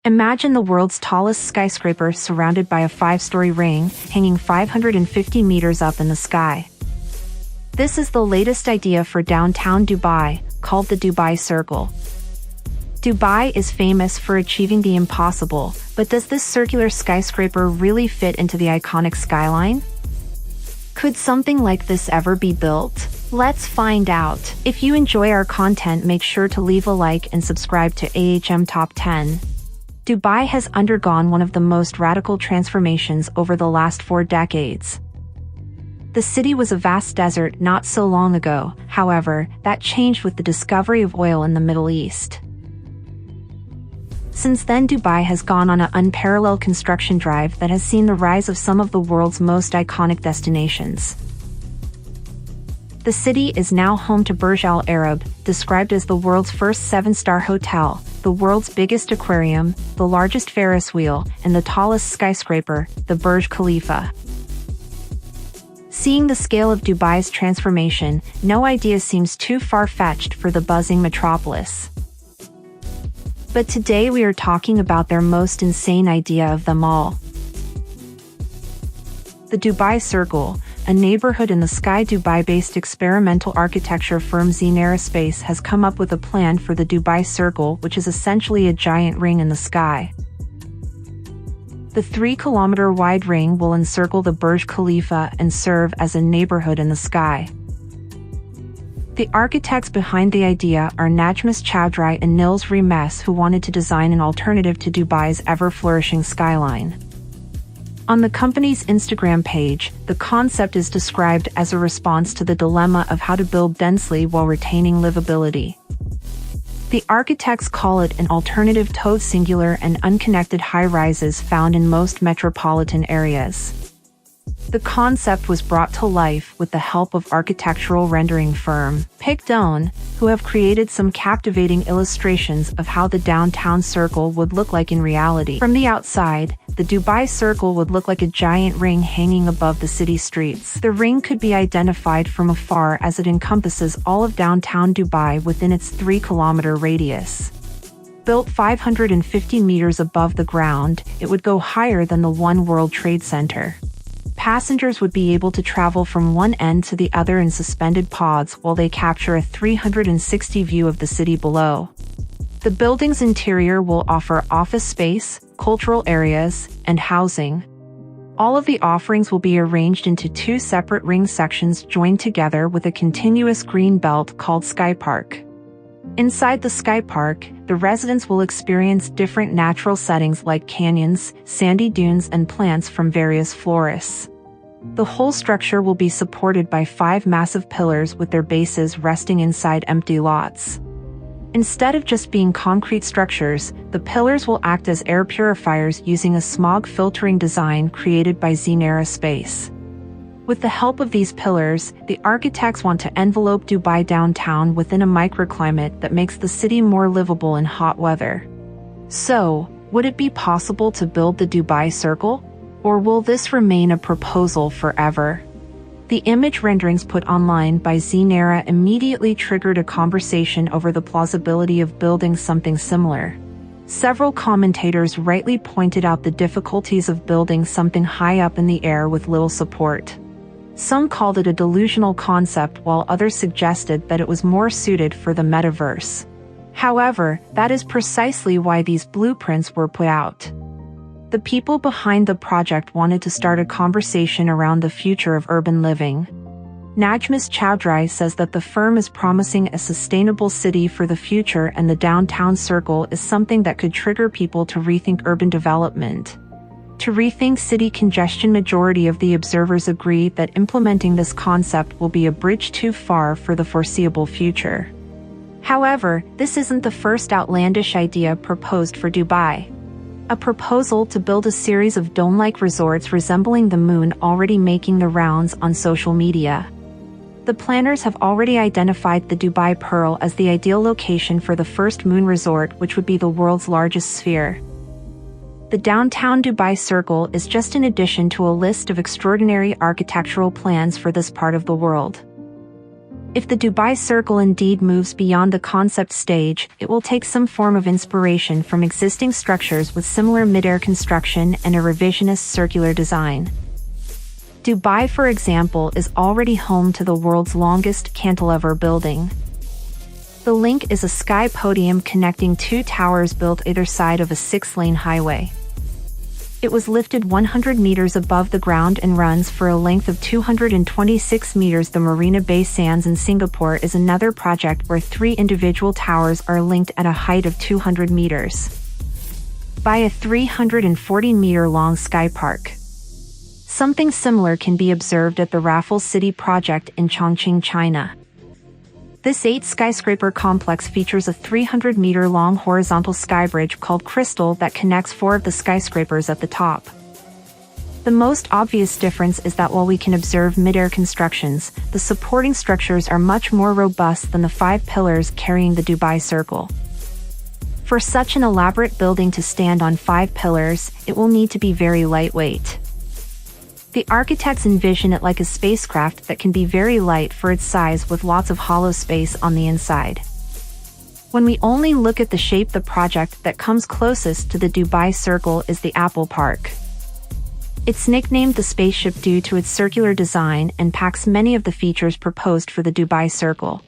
Imagine the world's tallest skyscraper surrounded by a 5-story ring, hanging 550 meters up in the sky. This is the latest idea for downtown Dubai, called the Dubai Circle. Dubai is famous for achieving the impossible, but does this circular skyscraper really fit into the iconic skyline? Could something like this ever be built? Let's find out. If you enjoy our content, make sure to leave a like and subscribe to AHM Top 10. Dubai has undergone one of the most radical transformations over the last 4 decades. The city was a vast desert not so long ago, however, that changed with the discovery of oil in the Middle East. Since then, Dubai has gone on an unparalleled construction drive that has seen the rise of some of the world's most iconic destinations. The city is now home to Burj Al Arab, described as the world's first 7-star hotel, the world's biggest aquarium, the largest Ferris wheel, and the tallest skyscraper, the Burj Khalifa. Seeing the scale of Dubai's transformation, no idea seems too far-fetched for the buzzing metropolis. But today we are talking about their most insane idea of them all. The Dubai Circle, a neighborhood in the sky. Dubai-based experimental architecture firm Encircle has come up with a plan for the Dubai Circle, which is essentially a giant ring in the sky. The 3-kilometer-wide ring will encircle the Burj Khalifa and serve as a neighborhood in the sky. The architects behind the idea are Najmus Chowdhury and Nils Remes, who wanted to design an alternative to Dubai's ever-flourishing skyline. On the company's Instagram page, the concept is described as a response to the dilemma of how to build densely while retaining livability. The architects call it an alternative to singular and unconnected high-rises found in most metropolitan areas. The concept was brought to life with the help of architectural rendering firm Pictone, who have created some captivating illustrations of how the downtown circle would look like in reality. From the outside, the Dubai Circle would look like a giant ring hanging above the city streets. The ring could be identified from afar as it encompasses all of downtown Dubai within its 3-kilometer radius. Built 550 meters above the ground, it would go higher than the One World Trade Center. Passengers would be able to travel from one end to the other in suspended pods while they capture a 360 view of the city below. The building's interior will offer office space, cultural areas, and housing. All of the offerings will be arranged into 2 separate ring sections joined together with a continuous green belt called Sky Park. Inside the Sky Park, the residents will experience different natural settings like canyons, sandy dunes, and plants from various florists. The whole structure will be supported by 5 massive pillars with their bases resting inside empty lots. Instead of just being concrete structures, the pillars will act as air purifiers using a smog filtering design created by Encircle. With the help of these pillars, the architects want to envelope Dubai downtown within a microclimate that makes the city more livable in hot weather. So, would it be possible to build the Dubai Circle? Or will this remain a proposal forever? The image renderings put online by Encircle immediately triggered a conversation over the plausibility of building something similar. Several commentators rightly pointed out the difficulties of building something high up in the air with little support. Some called it a delusional concept, while others suggested that it was more suited for the metaverse. However, that is precisely why these blueprints were put out. The people behind the project wanted to start a conversation around the future of urban living. Najmus Chowdhury says that the firm is promising a sustainable city for the future, and the downtown circle is something that could trigger people to rethink urban development. To rethink city congestion. Majority of the observers agree that implementing this concept will be a bridge too far for the foreseeable future. However, this isn't the first outlandish idea proposed for Dubai. A proposal to build a series of dome-like resorts resembling the moon already making the rounds on social media. The planners have already identified the Dubai Pearl as the ideal location for the first moon resort, which would be the world's largest sphere. The downtown Dubai Circle is just an addition to a list of extraordinary architectural plans for this part of the world. If the Dubai Circle indeed moves beyond the concept stage, it will take some form of inspiration from existing structures with similar mid-air construction and a revisionist circular design. Dubai, for example, is already home to the world's longest cantilever building. The Link is a sky podium connecting two towers built either side of a 6-lane highway. It was lifted 100 meters above the ground and runs for a length of 226 meters. The Marina Bay Sands in Singapore is another project where 3 individual towers are linked at a height of 200 meters by a 340-meter-long sky park. Something similar can be observed at the Raffles City project in Chongqing, China. This 8-skyscraper complex features a 300-meter-long horizontal skybridge called Crystal that connects 4 of the skyscrapers at the top. The most obvious difference is that while we can observe mid-air constructions, the supporting structures are much more robust than the 5 pillars carrying the Dubai Circle. For such an elaborate building to stand on 5 pillars, it will need to be very lightweight. The architects envision it like a spacecraft that can be very light for its size with lots of hollow space on the inside. When we only look at the shape, the project that comes closest to the Dubai Circle is the Apple Park. It's nicknamed the spaceship due to its circular design and packs many of the features proposed for the Dubai Circle.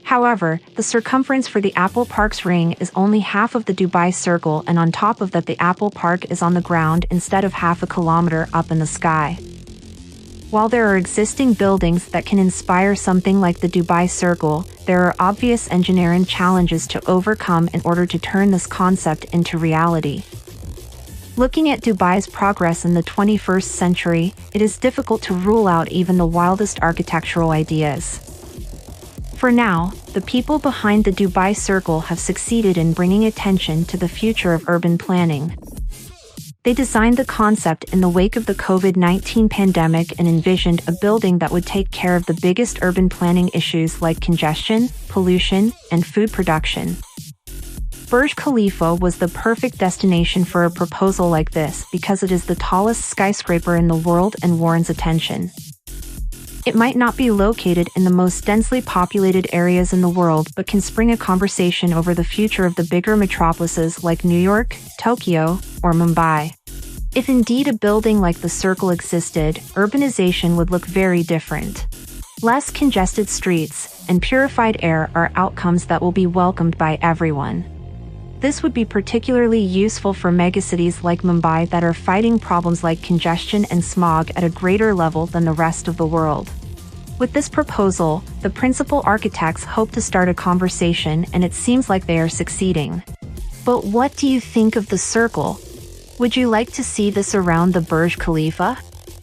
However, the circumference for the Apple Park's ring is only half of the Dubai Circle, and on top of that the Apple Park is on the ground instead of half a kilometer up in the sky. While there are existing buildings that can inspire something like the Dubai Circle, there are obvious engineering challenges to overcome in order to turn this concept into reality. Looking at Dubai's progress in the 21st century, it is difficult to rule out even the wildest architectural ideas. For now, the people behind the Dubai Circle have succeeded in bringing attention to the future of urban planning. They designed the concept in the wake of the COVID-19 pandemic and envisioned a building that would take care of the biggest urban planning issues like congestion, pollution, and food production. Burj Khalifa was the perfect destination for a proposal like this because it is the tallest skyscraper in the world and warrants attention. It might not be located in the most densely populated areas in the world, but can spring a conversation over the future of the bigger metropolises like New York, Tokyo, or Mumbai. If indeed a building like the Circle existed, urbanization would look very different. Less congested streets and purified air are outcomes that will be welcomed by everyone. This would be particularly useful for megacities like Mumbai that are fighting problems like congestion and smog at a greater level than the rest of the world. With this proposal, the principal architects hope to start a conversation, and it seems like they are succeeding. But what do you think of the Circle? Would you like to see this around the Burj Khalifa?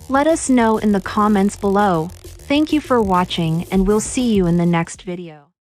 Let us know in the comments below. Thank you for watching, and we'll see you in the next video.